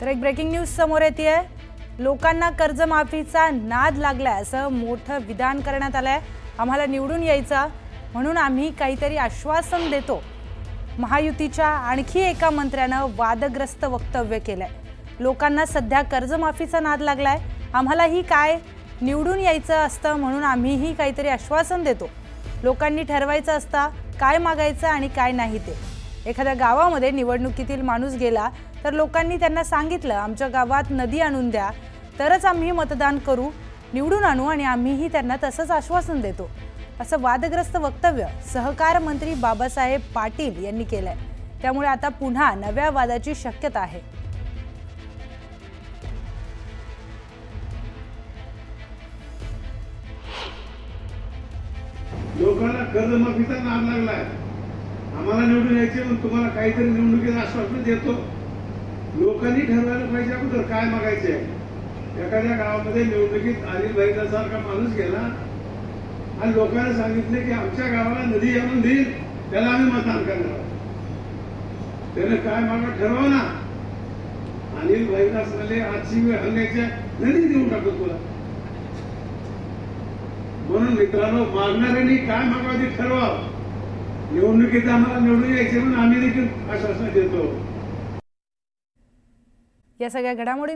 तर एक breaking news समोर येते। लोकांना कर्जमाफीचा नाद लागलाय असं मोठं विधान करण्यात आलंय। आम्हाला निवडून यायचं म्हणून आम्ही काहीतरी आश्वासन देतो। महायुतीच्या आणखी एका मंत्र्यानं वादग्रस्त वक्तव्य केलंय। लोकांना सध्या कर्जमाफीचा नाद लागलाय, आम्हालाही काय निवडून यायचं असतं म्हणून आम्हीही काहीतरी आश्वासन देतो। लोकांनी ठरवायचं असतं काय मागायचं आणि काय नाही ते। एखाद्या गावामध्ये निवडणुकीतील माणूस गेला तर लोकांनी त्यांना सांगितलं आमच्या गावात नदी आणून द्या तरच आम्ही मतदान करू, निवडून आणू आणि आम्हीही त्यांना तसंच आश्वासन देतो असं वादग्रस्त वक्तव्य सहकार मंत्री बाबासाहेब पाटील यांनी केलंय। त्यामुळे आता पुन्हा नव्या वादाची शक्यता आहे। लोकांना कर्जमाफीचा नाद लागलाय, आम्हाला निवडून यायचे म्हणून तुम्हाला काहीतरी निवडणुकीत आश्वासन देतो। लोकांनी ठरवायला पाहिजे अगोदर काय मागायचे। एखाद्या गावामध्ये निवडणुकीत अनिल भाईसारखा माणूस गेला आणि लोकांना सांगितले की आमच्या गावाला नदी आणून देईल त्याला आम्ही मतदान करणार। त्याने काय मागा ठरवा ना। अनिल भाईदास म्हणाले आजची वेळ हल्ल्याच्या नदी देऊन टाकतो तुला। म्हणून मित्रांनो, मागणाऱ्यांनी काय मागावं ते ठरवा। निवडणुकीत आम्हाला निवडून यायचे म्हणून आम्ही देखील आश्वासन देतो। या सगळ्या घडामोडी